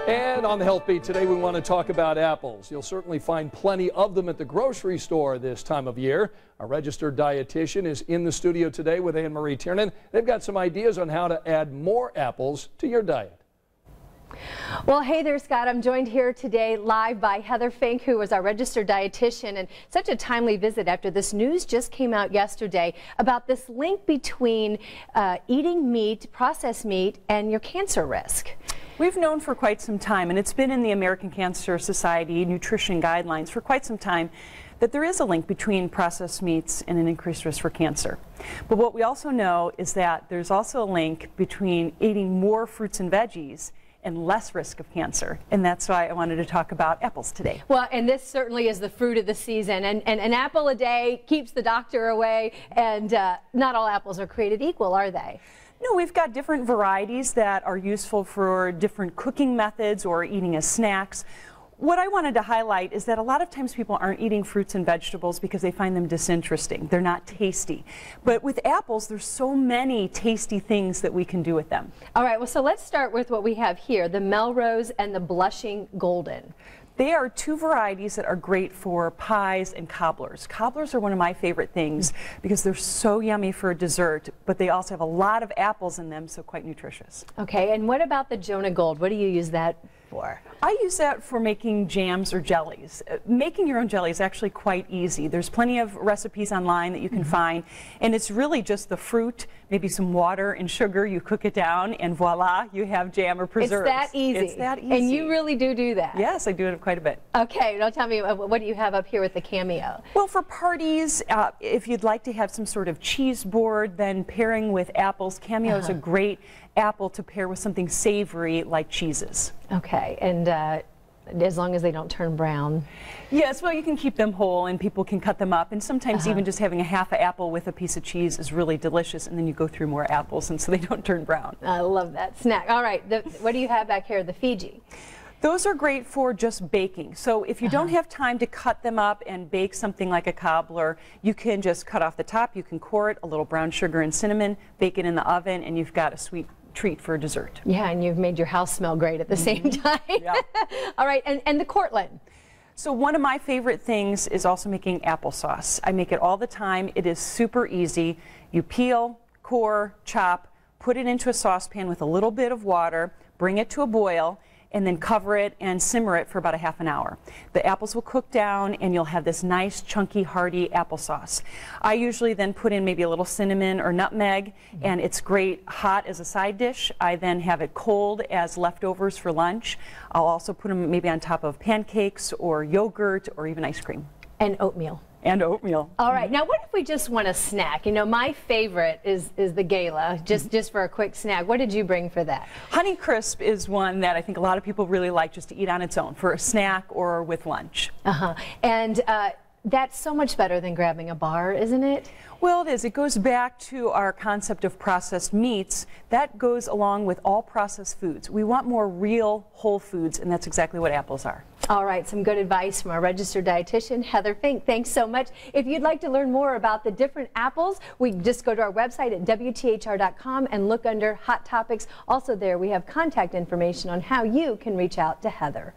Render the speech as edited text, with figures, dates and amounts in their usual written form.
And on the Health Beat today, we want to talk about apples. You'll certainly find plenty of them at the grocery store this time of year. Our registered dietitian is in the studio today with Anne-Marie Tiernan. They've got some ideas on how to add more apples to your diet. Well, hey there, Scott. I'm joined here today live by Heather Fink, who is our registered dietitian, and such a timely visit after this news just came out yesterday about this link between eating meat, processed meat, and your cancer risk. We've known for quite some time, and it's been in the American Cancer Society nutrition guidelines for quite some time, that there is a link between processed meats and an increased risk for cancer. But what we also know is that there's also a link between eating more fruits and veggies and less risk of cancer, and that's why I wanted to talk about apples today. Well, and this certainly is the fruit of the season, and an apple a day keeps the doctor away, and not all apples are created equal, are they? No, we've got different varieties that are useful for different cooking methods or eating as snacks. What I wanted to highlight is that a lot of times people aren't eating fruits and vegetables because they find them disinteresting. They're not tasty. But with apples, there's so many tasty things that we can do with them. All right, well, so let's start with what we have here, the Melrose and the Blushing Golden. They are two varieties that are great for pies and cobblers. Cobblers are one of my favorite things because they're so yummy for a dessert, but they also have a lot of apples in them, so quite nutritious. Okay, and what about the Jonah Gold? What do you use that for? I use that for making jams or jellies. Making your own jelly is actually quite easy. There's plenty of recipes online that you can find, and it's really just the fruit, maybe some water and sugar. You cook it down, and voila, you have jam or preserves. It's that easy. It's that easy. And you really do that. Yes, I do it quite a bit. Okay, now tell me, what do you have up here with the Cameo? Well, for parties, if you'd like to have some sort of cheese board, then pairing with apples, Cameo is a great apple to pair with something savory like cheeses. Okay, and as long as they don't turn brown. Yes, well, you can keep them whole and people can cut them up, and sometimes even just having a half an apple with a piece of cheese is really delicious, and then you go through more apples and so they don't turn brown. I love that snack. All right, what do you have back here, the Fiji? Those are great for just baking. So if you don't have time to cut them up and bake something like a cobbler, you can just cut off the top, you can core it, a little brown sugar and cinnamon, bake it in the oven, and you've got a sweet treat for dessert. Yeah, and you've made your house smell great at the same time. Yeah. All right, and the Cortland. So one of my favorite things is also making applesauce. I make it all the time. It is super easy. You peel, core, chop, put it into a saucepan with a little bit of water, bring it to a boil, and then cover it and simmer it for about a half an hour. The apples will cook down and you'll have this nice chunky hearty applesauce. I usually then put in maybe a little cinnamon or nutmeg, and it's great hot as a side dish. I then have it cold as leftovers for lunch. I'll also put them maybe on top of pancakes or yogurt or even ice cream. And oatmeal. And oatmeal. All right, now what if we just want a snack? You know, my favorite is the Gala, just for a quick snack. What did you bring for that? Honey Crisp is one that I think a lot of people really like just to eat on its own for a snack or with lunch. And that's so much better than grabbing a bar, isn't it? Well, it is. It goes back to our concept of processed meats. That goes along with all processed foods. We want more real whole foods, and that's exactly what apples are. All right, some good advice from our registered dietitian, Heather Fink. Thanks so much. If you'd like to learn more about the different apples, we just go to our website at WTHR.com and look under Hot Topics. Also there, we have contact information on how you can reach out to Heather.